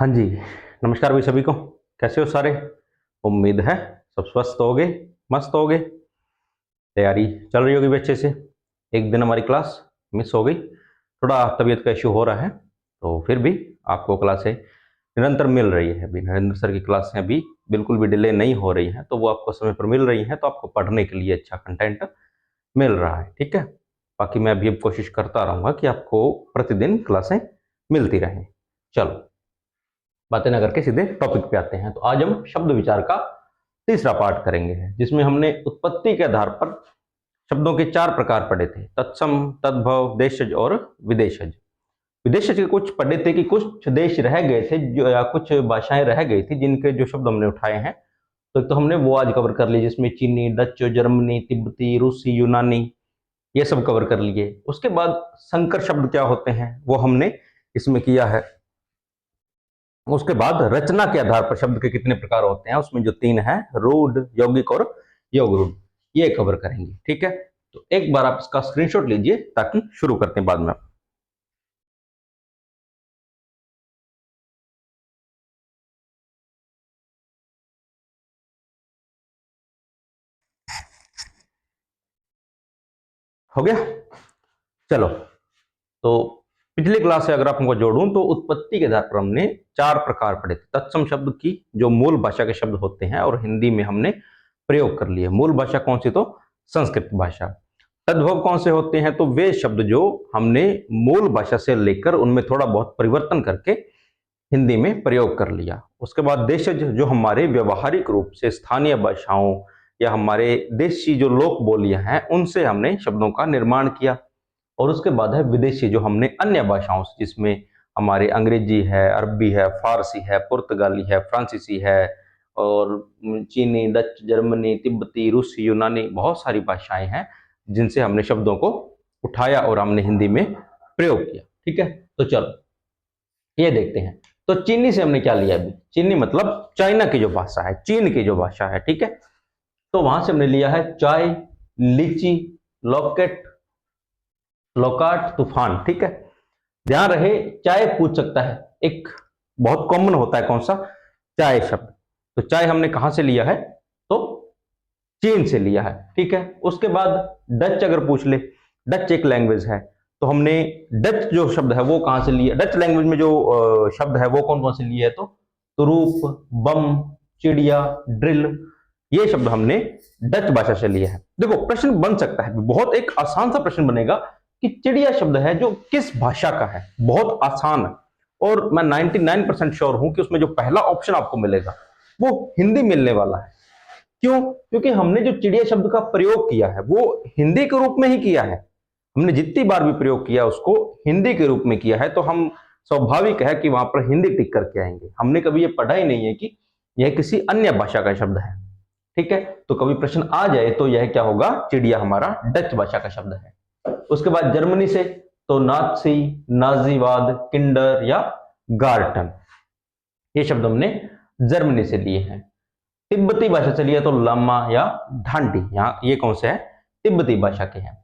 हाँ जी, नमस्कार भाई सभी को। कैसे हो सारे? उम्मीद है सब स्वस्थ होगे, मस्त होगे। तैयारी चल रही होगी भी अच्छे से। एक दिन हमारी क्लास मिस हो गई, थोड़ा तबीयत का इश्यू हो रहा है, तो फिर भी आपको क्लासें निरंतर मिल रही है। अभी नरेंद्र सर की क्लासें अभी बिल्कुल भी डिले नहीं हो रही हैं, तो वो आपको समय पर मिल रही हैं, तो आपको पढ़ने के लिए अच्छा कंटेंट मिल रहा है। ठीक है, बाकी मैं अभी कोशिश करता रहूँगा कि आपको प्रतिदिन क्लासें मिलती रहें। चलो, बातें ना करके सीधे टॉपिक पे आते हैं। तो आज हम शब्द विचार का तीसरा पार्ट करेंगे, जिसमें हमने उत्पत्ति के आधार पर शब्दों के 4 प्रकार पढ़े थे: तत्सम, तद्भव, देशज और विदेशज। विदेशज के कुछ पढ़े थे कि कुछ देश रह गए थे जो, या कुछ भाषाएं रह गई थी जिनके जो शब्द हमने उठाए हैं। तो हमने वो आज कवर कर लिए, जिसमें चीनी, डच, जर्मनी, तिब्बती, रूसी, यूनानी, ये सब कवर कर लिए। उसके बाद संकर शब्द क्या होते हैं वो हमने इसमें किया है। उसके बाद रचना के आधार पर शब्द के कितने प्रकार होते हैं, उसमें जो 3 है, रूढ़, यौगिक और योग रूढ़, ये कवर करेंगे। ठीक है, तो एक बार आप इसका स्क्रीनशॉट लीजिए ताकि शुरू करते हैं बाद में। हो गया? चलो, तो पिछली क्लास से अगर आपको जोड़ूं तो उत्पत्ति के आधार पर हमने 4 प्रकार पढ़े थे। तत्सम शब्द की जो मूल भाषा के शब्द होते हैं और हिंदी में हमने प्रयोग कर लिए। मूल भाषा कौन सी? तो संस्कृत भाषा। तद्भव कौन से होते हैं? तो वे शब्द जो हमने मूल भाषा से लेकर उनमें थोड़ा बहुत परिवर्तन करके हिंदी में प्रयोग कर लिया। उसके बाद देशज जो हमारे व्यवहारिक रूप से स्थानीय भाषाओं या हमारे देशी जो लोक बोलियां हैं उनसे हमने शब्दों का निर्माण किया। और उसके बाद है विदेशी जो हमने अन्य भाषाओं से, जिसमें हमारे अंग्रेजी है, अरबी है, फारसी है, पुर्तगाली है, फ्रांसीसी है और चीनी, डच, जर्मनी, तिब्बती, रूसी, यूनानी, बहुत सारी भाषाएं हैं जिनसे हमने शब्दों को उठाया और हमने हिंदी में प्रयोग किया। ठीक है, तो चलो ये देखते हैं। तो चीनी से हमने क्या लिया? अभी चीनी मतलब चाइना की जो भाषा है, चीन की जो भाषा है। ठीक है, तो वहां से हमने लिया है चाय, लीची, लॉकेट, लोकाट, तूफान। ठीक है, ध्यान रहे चाय पूछ सकता है, एक बहुत कॉमन होता है कौन सा? चाय शब्द। तो चाय हमने कहां से लिया है? तो चीन से लिया है। ठीक है, उसके बाद डच अगर पूछ ले, डच एक लैंग्वेज है, तो हमने डच जो शब्द है वो कहां से लिया? डच लैंग्वेज में जो शब्द है वो कौन कौन से लिए है? तो तुरूप, बम, चिड़िया, ड्रिल, ये शब्द हमने डच भाषा से लिए हैं। देखो प्रश्न बन सकता है, बहुत एक आसान सा प्रश्न बनेगा कि चिड़िया शब्द है जो किस भाषा का है। बहुत आसान है, और मैं 99% श्योर हूं कि उसमें जो पहला ऑप्शन आपको मिलेगा वो हिंदी मिलने वाला है। क्यों? क्योंकि हमने जो चिड़िया शब्द का प्रयोग किया है वो हिंदी के रूप में ही किया है। हमने जितनी बार भी प्रयोग किया उसको हिंदी के रूप में किया है, तो हम स्वाभाविक है कि वहां पर हिंदी टिक करके आएंगे। हमने कभी ये पढ़ा ही नहीं है कि यह किसी अन्य भाषा का शब्द है। ठीक है, तो कभी प्रश्न आ जाए तो यह क्या होगा? चिड़िया हमारा डच भाषा का शब्द है। उसके बाद जर्मनी से तो नाजी, नाजीवाद, किंडर या गार्टन, ये शब्द हमने जर्मनी से लिए हैं। तिब्बती भाषा से लिया तो लामा या ढांडी, यहाँ ये कौन से है? तिब्बती भाषा के हैं।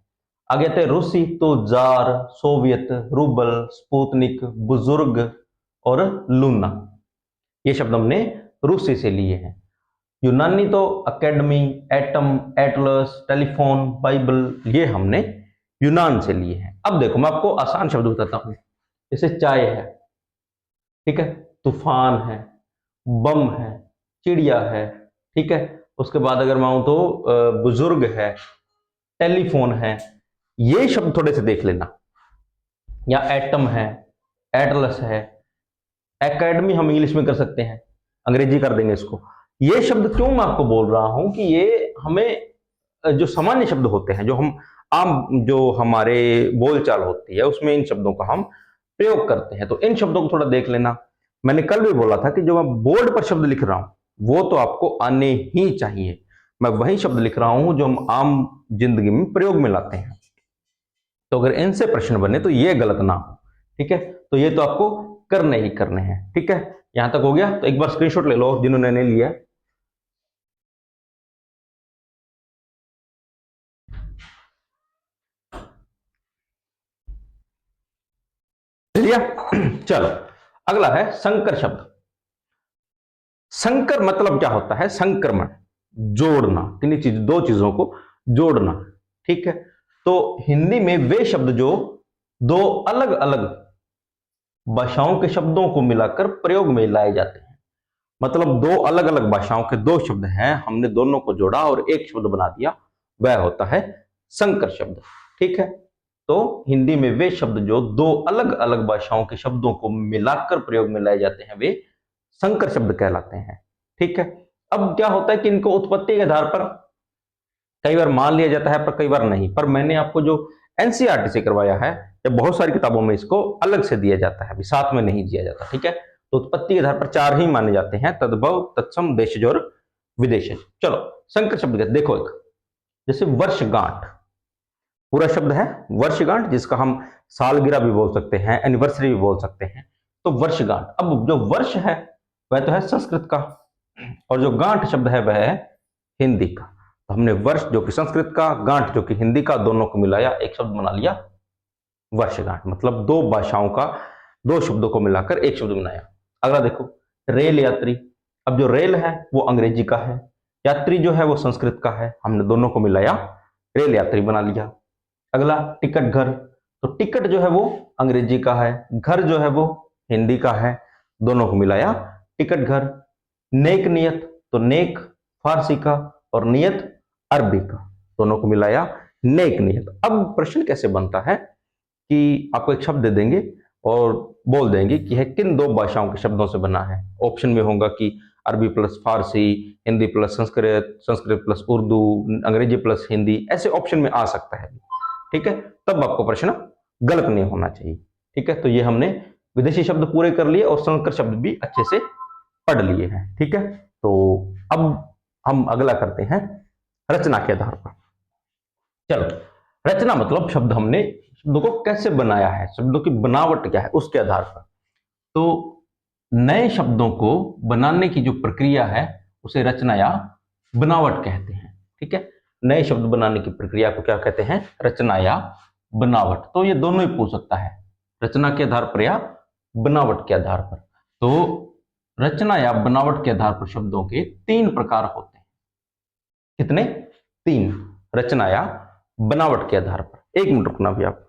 आगे आते रूसी तो जार, सोवियत, रूबल, स्पुतनिक, बुजुर्ग और लूना, ये शब्द हमने रूसी से लिए हैं। यूनानी तो academy, atom, Atlas, telephone, Bible, ये हमने यूनान से लिए हैं। अब देखो मैं आपको आसान शब्द बताता हूं, जैसे चाय है, ठीक है, तूफान है, बम है, चिड़िया है। ठीक है, उसके बाद अगर मैं आऊं तो बुजुर्ग है, टेलीफोन है, ये शब्द थोड़े से देख लेना। या एटम है, एटलस है, एकेडमी हम इंग्लिश में कर सकते हैं, अंग्रेजी कर देंगे इसको। ये शब्द क्यों मैं आपको बोल रहा हूं कि ये हमें जो सामान्य शब्द होते हैं, जो हम आम जो हमारे बोलचाल होती है उसमें इन शब्दों का हम प्रयोग करते हैं, तो इन शब्दों को थोड़ा देख लेना। मैंने कल भी बोला था कि जो मैं बोर्ड पर शब्द लिख रहा हूं वो तो आपको आने ही चाहिए। मैं वही शब्द लिख रहा हूं जो हम आम जिंदगी में प्रयोग में लाते हैं। तो अगर इनसे प्रश्न बने तो ये गलत ना हो। ठीक है, तो ये तो आपको करने ही करने हैं। ठीक है, यहां तक हो गया? तो एक बार स्क्रीनशॉट ले लो जिन्होंने नहीं लिया। लिया? चलो, अगला है संकर शब्द। संकर मतलब क्या होता है? संक्रमण, जोड़ना, दो चीजों को जोड़ना। ठीक है, तो हिंदी में वे शब्द जो दो अलग अलग भाषाओं के शब्दों को मिलाकर प्रयोग में लाए जाते हैं, मतलब दो अलग अलग भाषाओं के दो शब्द हैं, हमने दोनों को जोड़ा और एक शब्द बना दिया, वह होता है संकर शब्द। ठीक है, तो हिंदी में वे शब्द जो दो अलग अलग भाषाओं के शब्दों को मिलाकर प्रयोग में लाए जाते हैं, वे संकर शब्द कहलाते हैं। ठीक है, अब क्या होता है कि इनको उत्पत्ति के आधार पर कई बार मान लिया जाता है, पर कई बार नहीं। पर मैंने आपको जो एनसीईआरटी से करवाया है, या बहुत सारी किताबों में इसको अलग से दिया जाता है, अभी साथ में नहीं दिया जाता। ठीक है, तो उत्पत्ति के आधार पर चार ही माने जाते हैं, तद्भव, तत्सम, देशज और विदेशज। चलो संकर शब्द देखो, एक जैसे वर्षगांठ, पूरा शब्द है वर्षगांठ, जिसका हम सालगिरह भी बोल सकते हैं, एनिवर्सरी भी बोल सकते हैं। तो वर्षगांठ, अब जो वर्ष है वह तो है संस्कृत का, और जो गांठ शब्द है वह है हिंदी का। तो हमने वर्ष जो कि संस्कृत का, गांठ जो कि हिंदी का, दोनों को मिलाया एक शब्द बना लिया वर्षगांठ, मतलब दो भाषाओं का दो शब्दों को मिलाकर एक शब्द बनाया। अगला देखो रेल यात्री। अब जो रेल है वो अंग्रेजी का है, यात्री जो है वो संस्कृत का है, हमने दोनों को मिलाया रेल यात्री बना लिया। अगला टिकट घर, तो टिकट जो है वो अंग्रेजी का है, घर जो है वो हिंदी का है, दोनों को मिलाया टिकट घर। नेक नियत, तो नेक फारसी का और नियत अरबी का, दोनों को मिलाया नेक नियत। अब प्रश्न कैसे बनता है कि आपको एक शब्द दे देंगे और बोल देंगे कि है किन दो भाषाओं के शब्दों से बना है। ऑप्शन में होगा कि अरबी प्लस फारसी, हिंदी प्लस संस्कृत, संस्कृत प्लस उर्दू, अंग्रेजी प्लस हिंदी, ऐसे ऑप्शन में आ सकता है। ठीक है, तब आपको प्रश्न गलत नहीं होना चाहिए। ठीक है, तो ये हमने विदेशी शब्द पूरे कर लिए और संकर शब्द भी अच्छे से पढ़ लिए हैं। ठीक है, तो अब हम अगला करते हैं रचना के आधार पर। चलो, रचना मतलब शब्द हमने शब्दों को कैसे बनाया है, शब्दों की बनावट क्या है, उसके आधार पर। तो नए शब्दों को बनाने की जो प्रक्रिया है उसे रचना या बनावट कहते हैं। ठीक है, नए शब्द बनाने की प्रक्रिया को क्या कहते हैं? रचना या बनावट। तो ये दोनों ही पूछ सकता है, रचना के आधार पर या बनावट के आधार पर। तो रचना या बनावट के आधार पर शब्दों के तीन प्रकार होते हैं। कितने? तीन, रचना या बनावट के आधार पर। एक मिनट रुकना भी आप।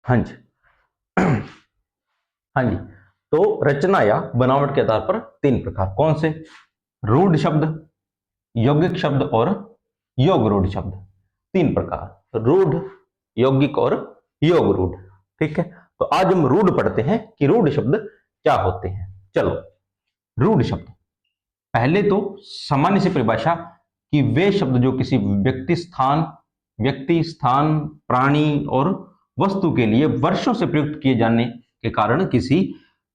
हाँ जी, हाँ जी, तो रचना या बनावट के आधार पर तीन प्रकार कौन से? रूढ़ शब्द, यौगिक शब्द और योग रूढ़ शब्द। तीन प्रकार, रूढ़, यौगिक और योग रूढ़। ठीक है, तो आज हम रूढ़ पढ़ते हैं कि रूढ़ शब्द क्या होते हैं। चलो, रूढ़ शब्द, पहले तो सामान्य सी परिभाषा कि वे शब्द जो किसी व्यक्ति, स्थान, प्राणी और वस्तु के लिए वर्षों से प्रयुक्त किए जाने के कारण किसी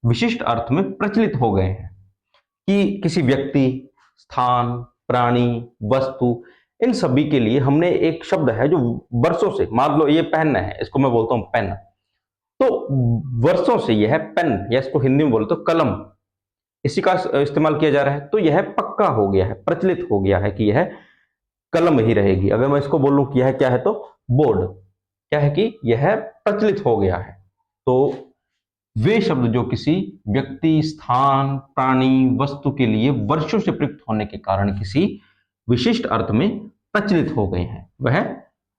विशिष्ट अर्थ में प्रचलित हो गए हैं। कि किसी व्यक्ति, स्थान, प्राणी, वस्तु, इन सभी के लिए हमने एक शब्द है जो वर्षों से, मान लो ये पेन है, इसको मैं बोलता हूं पेन, तो वर्षों से यह पेन, या इसको हिंदी में बोलते तो कलम, इसी का इस्तेमाल किया जा रहा है। तो यह पक्का हो गया है, प्रचलित हो गया है कि यह कलम ही रहेगी। अगर मैं इसको बोलूं कि यह क्या है, तो बोर्ड, क्या है कि यह प्रचलित हो गया है। तो वे शब्द जो किसी व्यक्ति, स्थान, प्राणी, वस्तु के लिए वर्षों से प्रयुक्त होने के कारण किसी विशिष्ट अर्थ में प्रचलित हो गए हैं, वह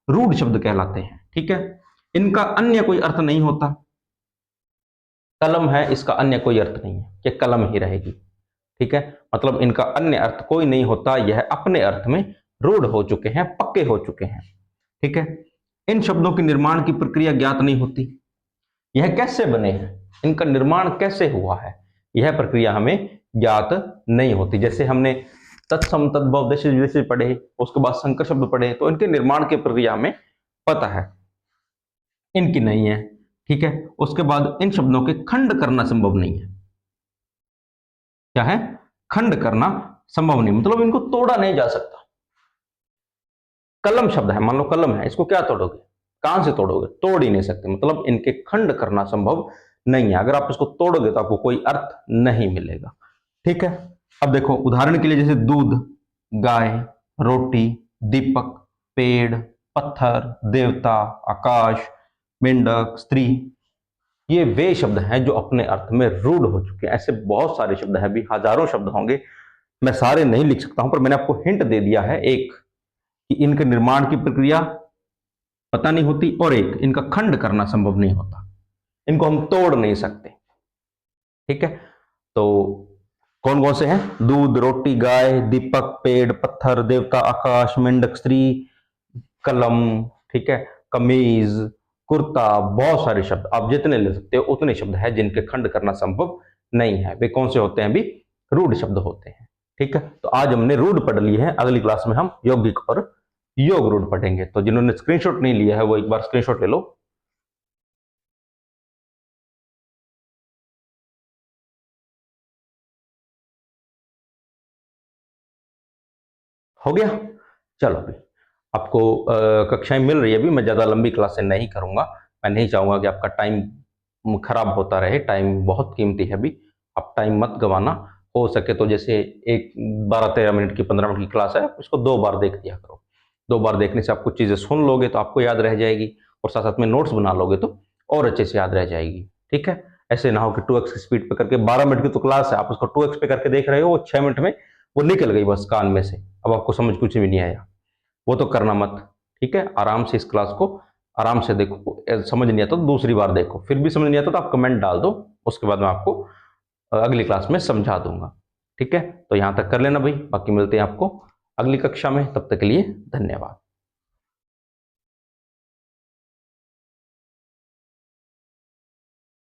रूढ़ शब्द कहलाते हैं। ठीक है, इनका अन्य कोई अर्थ नहीं होता। कलम है, इसका अन्य कोई अर्थ नहीं है कि कलम ही रहेगी। ठीक है, मतलब इनका अन्य अर्थ कोई नहीं होता, यह अपने अर्थ में रूढ़ हो चुके हैं, पक्के हो चुके हैं। ठीक है, इन शब्दों के निर्माण की प्रक्रिया ज्ञात नहीं होती, यह कैसे बने हैं, इनका निर्माण कैसे हुआ है, यह प्रक्रिया हमें ज्ञात नहीं होती। जैसे हमने तत्सम, तद्भव, देशज, विदेशज पढ़े, उसके बाद संकर शब्द पढ़े, तो इनके निर्माण की प्रक्रिया हमें पता है, इनकी नहीं है। ठीक है, उसके बाद इन शब्दों के खंड करना संभव नहीं है। क्या है? खंड करना संभव नहीं, मतलब इनको तोड़ा नहीं जा सकता। कलम शब्द है, मान लो कलम है, इसको क्या तोड़ोगे, कहां से तोड़ोगे? तोड़ ही नहीं सकते, मतलब इनके खंड करना संभव नहीं है। अगर आप इसको तोड़ोगे तो आपको कोई अर्थ नहीं मिलेगा। ठीक है, अब देखो उदाहरण के लिए, जैसे दूध, गाय, रोटी, दीपक, पेड़, पत्थर, देवता, आकाश, मेंढक, स्त्री, ये वे शब्द हैं जो अपने अर्थ में रूढ़ हो चुके हैं। ऐसे बहुत सारे शब्द हैं, भी हजारों शब्द होंगे, मैं सारे नहीं लिख सकता हूं, पर मैंने आपको हिंट दे दिया है एक, कि इनके निर्माण की प्रक्रिया पता नहीं होती, और एक, इनका खंड करना संभव नहीं होता, इनको हम तोड़ नहीं सकते। ठीक है, तो कौन कौन से हैं? दूध, रोटी, गाय, दीपक, पेड़, पत्थर, देवता, आकाश, मेंढक, स्त्री, कलम, ठीक है, कमीज, कुर्ता, बहुत सारे शब्द, आप जितने ले सकते हो उतने शब्द हैं जिनके खंड करना संभव नहीं है। वे कौन से होते हैं? भी रूढ़ शब्द होते हैं। ठीक है, तो आज हमने रूढ़ पढ़ ली है, अगली क्लास में हम यौगिक और योग रूढ़ पढ़ेंगे। तो जिन्होंने स्क्रीनशॉट नहीं लिया है वो एक बार स्क्रीनशॉट ले लो। हो गया? चलो अभी आपको कक्षाएं मिल रही है, अभी मैं ज़्यादा लंबी क्लासें नहीं करूंगा, मैं नहीं चाहूंगा कि आपका टाइम खराब होता रहे, टाइम बहुत कीमती है, अभी आप टाइम मत गंवाना। हो सके तो जैसे एक 12-13 मिनट की 15 मिनट की क्लास है, उसको 2 बार देख दिया करो। 2 बार देखने से आप कुछ चीज़ें सुन लोगे तो आपको याद रह जाएगी, और साथ साथ में नोट्स बना लोगे तो और अच्छे से याद रह जाएगी। ठीक है, ऐसे ना हो कि 2x की स्पीड पे करके 12 मिनट की तो क्लास है, आप उसको 2x पे करके देख रहे हो, वो 6 मिनट में वो निकल गई बस कान में से, अब आपको समझ कुछ भी नहीं आया। वो तो करना मत। ठीक है, आराम से इस क्लास को आराम से देखो, समझ नहीं आता तो दूसरी बार देखो, फिर भी समझ नहीं आता तो आप कमेंट डाल दो, उसके बाद मैं आपको अगली क्लास में समझा दूंगा। ठीक है, तो यहां तक कर लेना भाई, बाकी मिलते हैं आपको अगली कक्षा में, तब तक के लिए धन्यवाद।